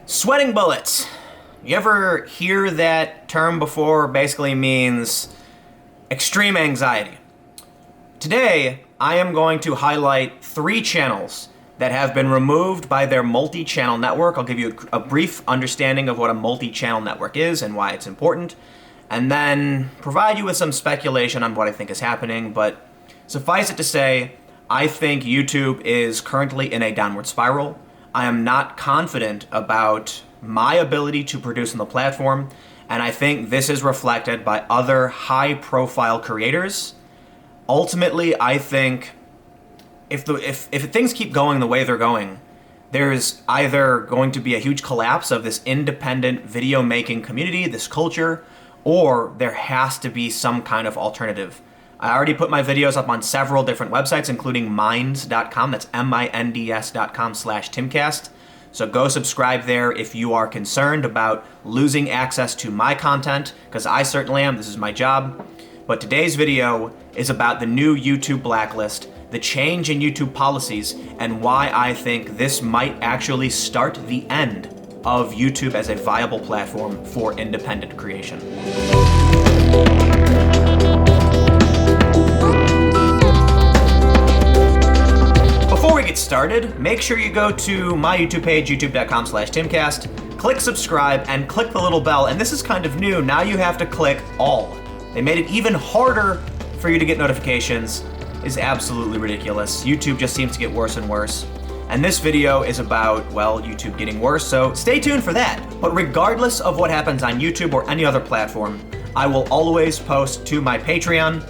Sweating bullets. You ever hear that term before? Basically means extreme anxiety. Today, I am going to highlight 3 channels that have been removed by their multi-channel network. I'll give you a brief understanding of what a multi-channel network is and why it's important, and then provide you with some speculation on what I think is happening. But suffice it to say, I think YouTube is currently in a downward spiral. I am not confident about my ability to produce on the platform, and I think this is reflected by other high-profile creators. Ultimately, I think if things keep going the way they're going, there's either going to be a huge collapse of this independent video-making community, this culture, or there has to be some kind of alternative. I already put my videos up on several different websites, including minds.com, that's minds.com/Timcast. So go subscribe there if you are concerned about losing access to my content, because I certainly am, this is my job. But today's video is about the new YouTube blacklist, the change in YouTube policies, and why I think this might actually start the end of YouTube as a viable platform for independent creation. Before we get started, make sure you go to my YouTube page, youtube.com/Timcast, click subscribe, and click the little bell. And this is kind of new. Now you have to click all. They made it even harder for you to get notifications. It's absolutely ridiculous. YouTube just seems to get worse and worse. And this video is about, well, YouTube getting worse, so stay tuned for that. But regardless of what happens on YouTube or any other platform, I will always post to my Patreon,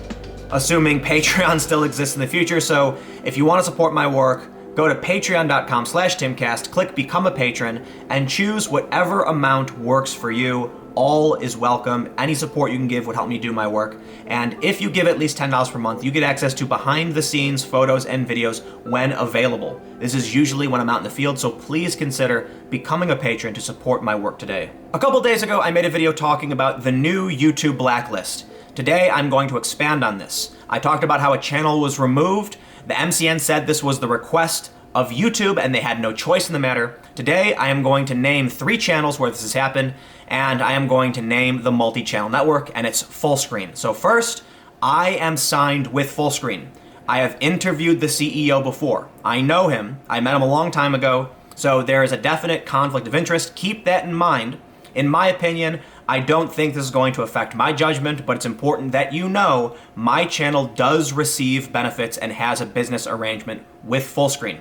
assuming Patreon still exists in the future. So if you want to support my work, go to patreon.com/Timcast, click Become a Patron, and choose whatever amount works for you. All is welcome. Any support you can give would help me do my work. And if you give at least $10 per month, you get access to behind-the-scenes photos and videos when available. This is usually when I'm out in the field, so please consider becoming a patron to support my work today. A couple days ago, I made a video talking about the new YouTube blacklist. Today, I'm going to expand on this. I talked about how a channel was removed. The MCN said this was the request of YouTube and they had no choice in the matter. Today, I am going to name 3 channels where this has happened, and I am going to name the multi-channel network, and it's Fullscreen. So first, I am signed with Fullscreen. I have interviewed the CEO before. I know him. I met him a long time ago, so there is a definite conflict of interest. Keep that in mind. In my opinion, I don't think this is going to affect my judgment, but it's important that you know my channel does receive benefits and has a business arrangement with Fullscreen.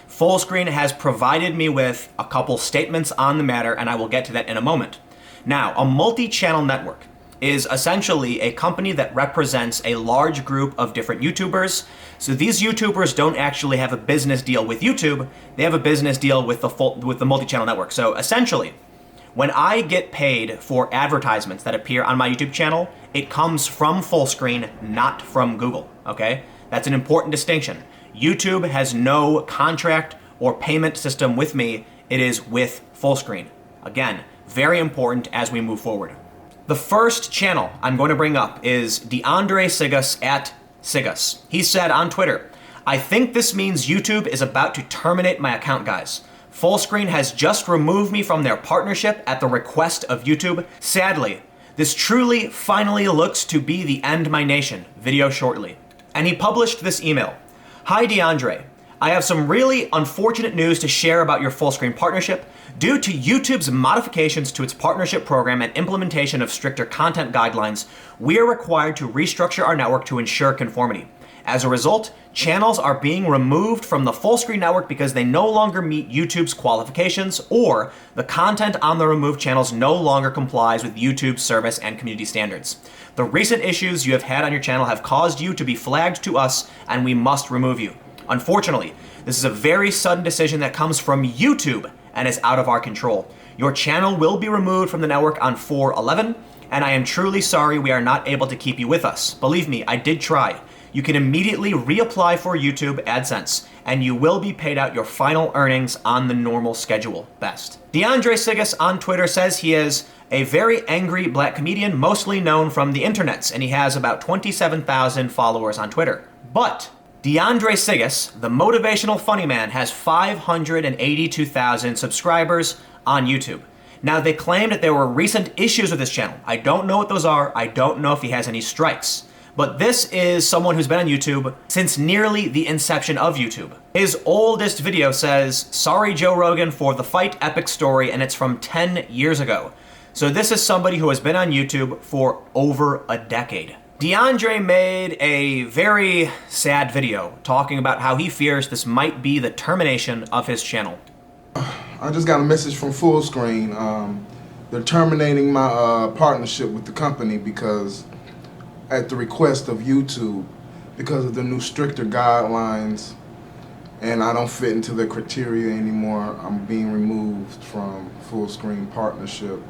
Fullscreen has provided me with a couple statements on the matter, and I will get to that in a moment. Now, a multi-channel network is essentially a company that represents a large group of different YouTubers. So these YouTubers don't actually have a business deal with YouTube, they have a business deal with the multi-channel network. So essentially, when I get paid for advertisements that appear on my YouTube channel, it comes from Fullscreen, not from Google, okay? That's an important distinction. YouTube has no contract or payment system with me, it is with Fullscreen. Again, very important as we move forward. The first channel I'm going to bring up is DeAndre Siga at Sigas. He said on Twitter, "I think this means YouTube is about to terminate my account, guys. Fullscreen has just removed me from their partnership at the request of YouTube. Sadly, this truly finally looks to be the end my nation. Video shortly." And he published this email. "Hi DeAndre, I have some really unfortunate news to share about your Fullscreen partnership. Due to YouTube's modifications to its partnership program and implementation of stricter content guidelines, we are required to restructure our network to ensure conformity. As a result, channels are being removed from the Fullscreen network because they no longer meet YouTube's qualifications, or the content on the removed channels no longer complies with YouTube's service and community standards. The recent issues you have had on your channel have caused you to be flagged to us, and we must remove you. Unfortunately, this is a very sudden decision that comes from YouTube and is out of our control. Your channel will be removed from the network on 4/11, and I am truly sorry we are not able to keep you with us. Believe me, I did try. You can immediately reapply for YouTube AdSense, and you will be paid out your final earnings on the normal schedule. Best." DeAndre Siga on Twitter says he is a very angry black comedian, mostly known from the internets, and he has about 27,000 followers on Twitter. But DeAndre Siga, the motivational funny man, has 582,000 subscribers on YouTube. Now, they claimed that there were recent issues with his channel. I don't know what those are. I don't know if he has any strikes. But this is someone who's been on YouTube since nearly the inception of YouTube. His oldest video says, "Sorry Joe Rogan for the fight epic story," and it's from 10 years ago. So this is somebody who has been on YouTube for over a decade. DeAndre made a very sad video talking about how he fears this might be the termination of his channel. I just got a message from Fullscreen. They're terminating my partnership with the company because, at the request of YouTube, because of the new stricter guidelines, and I don't fit into the criteria anymore. I'm being removed from Fullscreen partnership.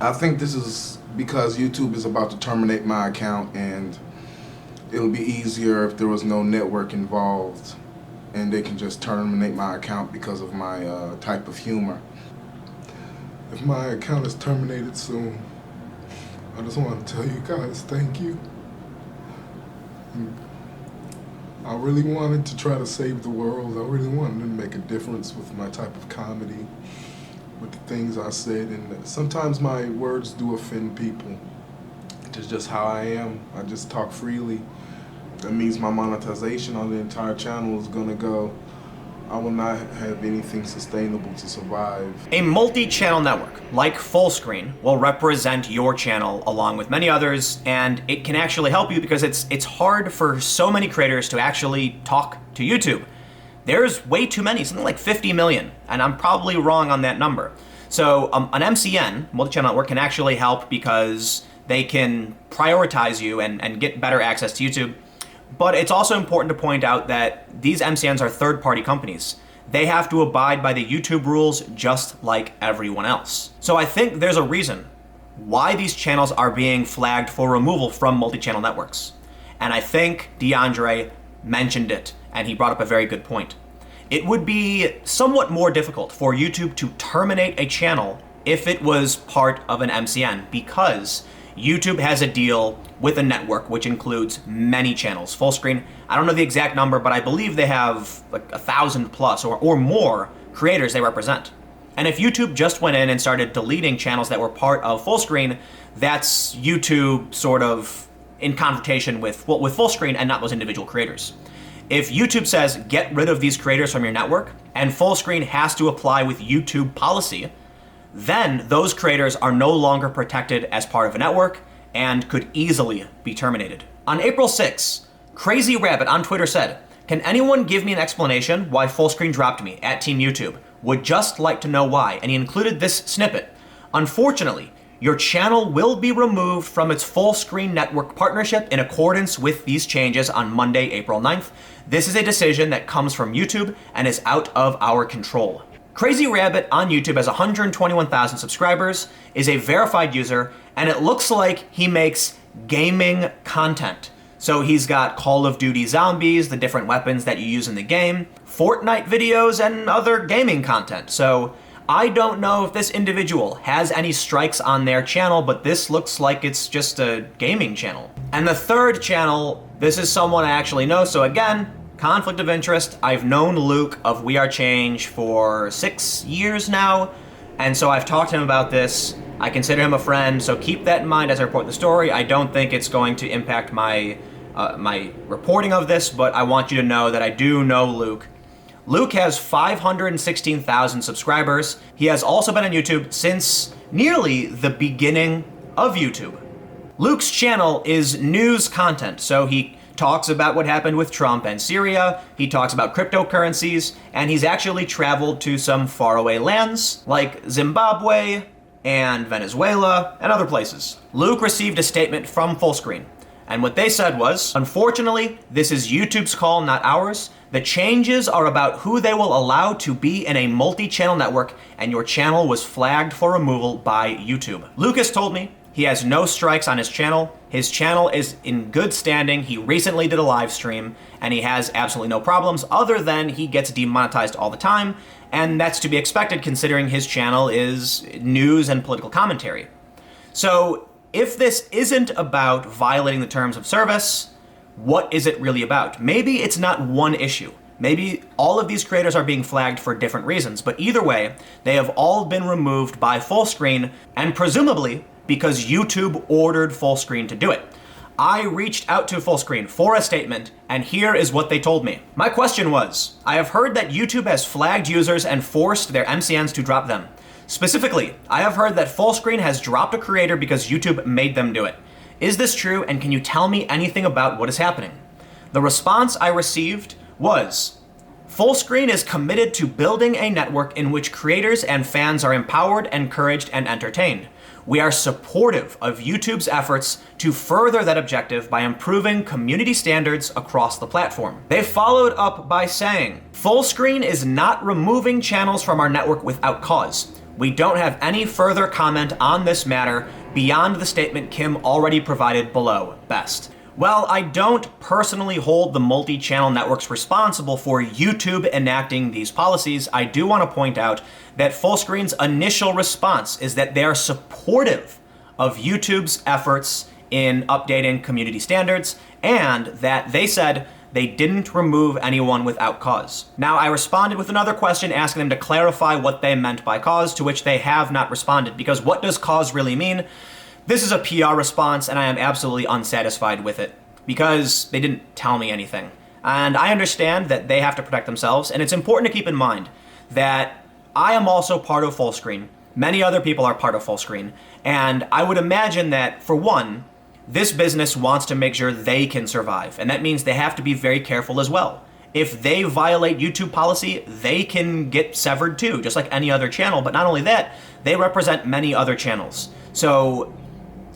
I think this is because YouTube is about to terminate my account, and it'll be easier if there was no network involved, and they can just terminate my account because of my type of humor. If my account is terminated soon, I just want to tell you guys thank you. I really wanted to try to save the world. I really wanted to make a difference with my type of comedy, with the things I said, and sometimes my words do offend people. It's just how I am. I just talk freely. That means my monetization on the entire channel is gonna go. I will not have anything sustainable to survive. A multi-channel network like Fullscreen will represent your channel along with many others, and it can actually help you because it's hard for so many creators to actually talk to YouTube. There's way too many, something like 50 million, and I'm probably wrong on that number. So an MCN, multi-channel network, can actually help because they can prioritize you and get better access to YouTube. But it's also important to point out that these MCNs are third-party companies. They have to abide by the YouTube rules just like everyone else. So I think there's a reason why these channels are being flagged for removal from multi-channel networks. And I think DeAndre mentioned it, and he brought up a very good point. It would be somewhat more difficult for YouTube to terminate a channel if it was part of an MCN, because YouTube has a deal with a network which includes many channels. Fullscreen, I don't know the exact number, but I believe they have like 1,000 plus or more creators they represent. And if YouTube just went in and started deleting channels that were part of Fullscreen, that's YouTube sort of in confrontation with Fullscreen and not those individual creators. If YouTube says get rid of these creators from your network, and Fullscreen has to apply with YouTube policy, then those creators are no longer protected as part of a network and could easily be terminated. On April 6, Crazy Rabbit on Twitter said, "Can anyone give me an explanation why Fullscreen dropped me at Team YouTube? Would just like to know why." And he included this snippet. "Unfortunately, your channel will be removed from its Fullscreen network partnership in accordance with these changes on Monday, April 9th. This is a decision that comes from YouTube and is out of our control." Crazy Rabbit on YouTube has 121,000 subscribers, is a verified user, and it looks like he makes gaming content. So he's got Call of Duty Zombies, the different weapons that you use in the game, Fortnite videos, and other gaming content. So I don't know if this individual has any strikes on their channel, but this looks like it's just a gaming channel. And the third channel, this is someone I actually know, so again, conflict of interest. I've known Luke of WeAreChange for 6 years now, and so I've talked to him about this. I consider him a friend, so keep that in mind as I report the story. I don't think it's going to impact my reporting of this, but I want you to know that I do know Luke. Luke has 516,000 subscribers. He has also been on YouTube since nearly the beginning of YouTube. Luke's channel is news content, so he talks about what happened with Trump and Syria, he talks about cryptocurrencies, and he's actually traveled to some faraway lands like Zimbabwe and Venezuela and other places. Luke received a statement from Fullscreen, and what they said was, "Unfortunately, this is YouTube's call, not ours. The changes are about who they will allow to be in a multi-channel network, and your channel was flagged for removal by YouTube." Lucas told me he has no strikes on his channel. His channel is in good standing. He recently did a live stream, and he has absolutely no problems other than he gets demonetized all the time, and that's to be expected considering his channel is news and political commentary. So if this isn't about violating the terms of service, what is it really about? Maybe it's not one issue. Maybe all of these creators are being flagged for different reasons, but either way, they have all been removed by Fullscreen, and presumably because YouTube ordered Fullscreen to do it. I reached out to Fullscreen for a statement, and here is what they told me. My question was, I have heard that YouTube has flagged users and forced their MCNs to drop them. Specifically, I have heard that Fullscreen has dropped a creator because YouTube made them do it. Is this true, and can you tell me anything about what is happening? The response I received was, Fullscreen is committed to building a network in which creators and fans are empowered, encouraged, and entertained. We are supportive of YouTube's efforts to further that objective by improving community standards across the platform. They followed up by saying, Fullscreen is not removing channels from our network without cause. We don't have any further comment on this matter beyond the statement Kim already provided below. Best. Well, I don't personally hold the multi-channel networks responsible for YouTube enacting these policies. I do want to point out that Fullscreen's initial response is that they are supportive of YouTube's efforts in updating community standards, and that they said they didn't remove anyone without cause. Now, I responded with another question asking them to clarify what they meant by cause, to which they have not responded, because what does cause really mean? This is a PR response, and I am absolutely unsatisfied with it, because they didn't tell me anything. And I understand that they have to protect themselves, and it's important to keep in mind that I am also part of Fullscreen. Many other people are part of Fullscreen, and I would imagine that, for one, this business wants to make sure they can survive, and that means they have to be very careful as well. If they violate YouTube policy, they can get severed too, just like any other channel, but not only that, they represent many other channels. So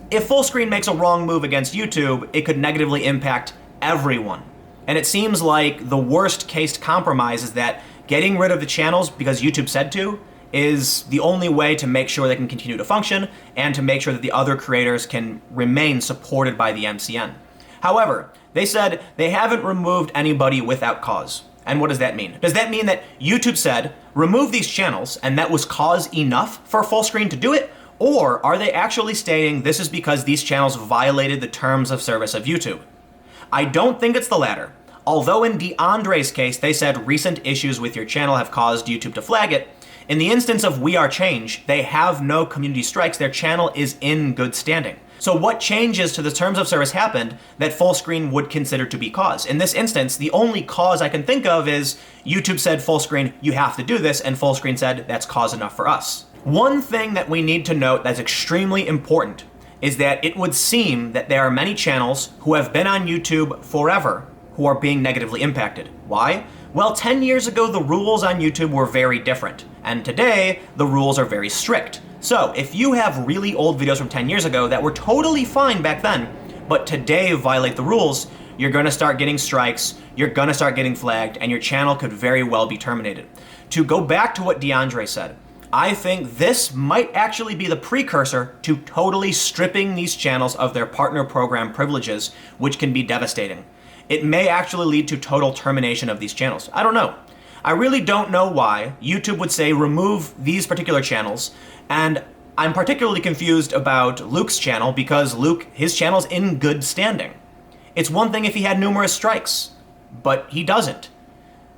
if Fullscreen makes a wrong move against YouTube, it could negatively impact everyone. And it seems like the worst case compromise is that getting rid of the channels because YouTube said to is the only way to make sure they can continue to function and to make sure that the other creators can remain supported by the MCN. However, they said they haven't removed anybody without cause. And what does that mean? Does that mean that YouTube said, remove these channels, and that was cause enough for Fullscreen to do it? Or are they actually stating this is because these channels violated the terms of service of YouTube? I don't think it's the latter. Although in DeAndre's case, they said recent issues with your channel have caused YouTube to flag it, in the instance of WeAreChange, they have no community strikes. Their channel is in good standing. So what changes to the terms of service happened that Fullscreen would consider to be cause? In this instance, the only cause I can think of is YouTube said, Fullscreen, you have to do this, and Fullscreen said, that's cause enough for us. One thing that we need to note that's extremely important is that it would seem that there are many channels who have been on YouTube forever who are being negatively impacted. Why? Well, 10 years ago, the rules on YouTube were very different, and today, the rules are very strict. So, if you have really old videos from 10 years ago that were totally fine back then, but today violate the rules, you're gonna start getting strikes, you're gonna start getting flagged, and your channel could very well be terminated. To go back to what DeAndre said, I think this might actually be the precursor to totally stripping these channels of their partner program privileges, which can be devastating. It may actually lead to total termination of these channels. I don't know. I really don't know why YouTube would say remove these particular channels, and I'm particularly confused about Luke's channel because Luke, his channel's in good standing. It's one thing if he had numerous strikes, but he doesn't.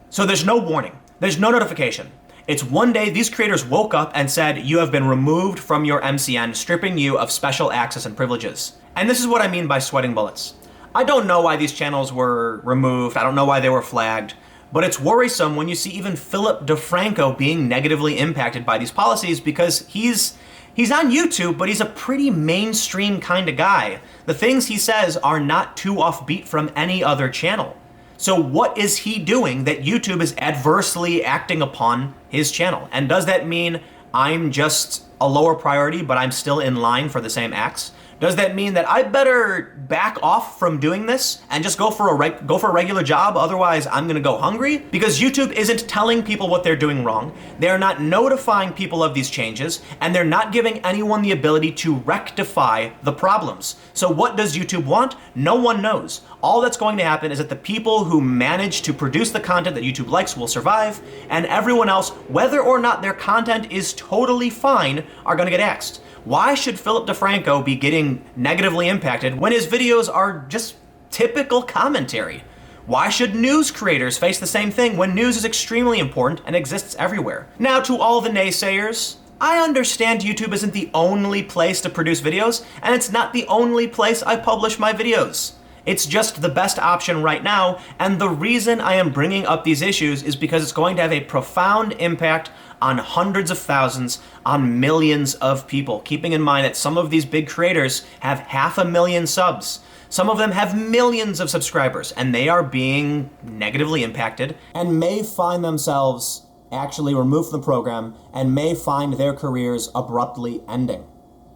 So there's no warning. There's no notification. It's one day these creators woke up and said, you have been removed from your MCN, stripping you of special access and privileges. And this is what I mean by sweating bullets. I don't know why these channels were removed. I don't know why they were flagged. But it's worrisome when you see even Philip DeFranco being negatively impacted by these policies because he's on YouTube, but he's a pretty mainstream kind of guy. The things he says are not too offbeat from any other channel. So what is he doing that YouTube is adversely acting upon his channel? And does that mean I'm just a lower priority, but I'm still in line for the same acts? Does that mean that I better back off from doing this and just go for a regular job? Otherwise, I'm gonna go hungry? Because YouTube isn't telling people what they're doing wrong. They're not notifying people of these changes, and they're not giving anyone the ability to rectify the problems. So what does YouTube want? No one knows. All that's going to happen is that the people who manage to produce the content that YouTube likes will survive, and everyone else, whether or not their content is totally fine, are gonna get axed. Why should Philip DeFranco be getting negatively impacted when his videos are just typical commentary? Why should news creators face the same thing when news is extremely important and exists everywhere? Now, to all the naysayers, I understand YouTube isn't the only place to produce videos, and it's not the only place I publish my videos. It's just the best option right now, and the reason I am bringing up these issues is because it's going to have a profound impact on hundreds of thousands, on millions of people, keeping in mind that some of these big creators have 500,000 subs. Some of them have millions of subscribers, and they are being negatively impacted and may find themselves actually removed from the program and may find their careers abruptly ending.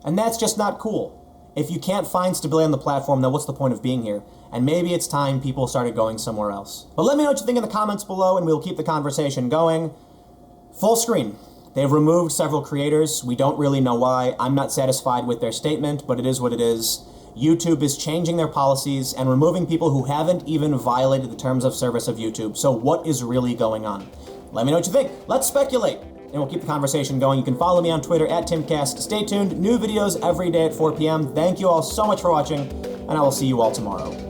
And that's just not cool. If you can't find stability on the platform, then what's the point of being here? And maybe it's time people started going somewhere else. But let me know what you think in the comments below, and we'll keep the conversation going. Fullscreen. They've removed several creators. We don't really know why. I'm not satisfied with their statement, but it is what it is. YouTube is changing their policies and removing people who haven't even violated the terms of service of YouTube. So what is really going on? Let me know what you think. Let's speculate. And we'll keep the conversation going. You can follow me on Twitter @TimCast. Stay tuned. New videos every day at 4 p.m. Thank you all so much for watching, and I will see you all tomorrow.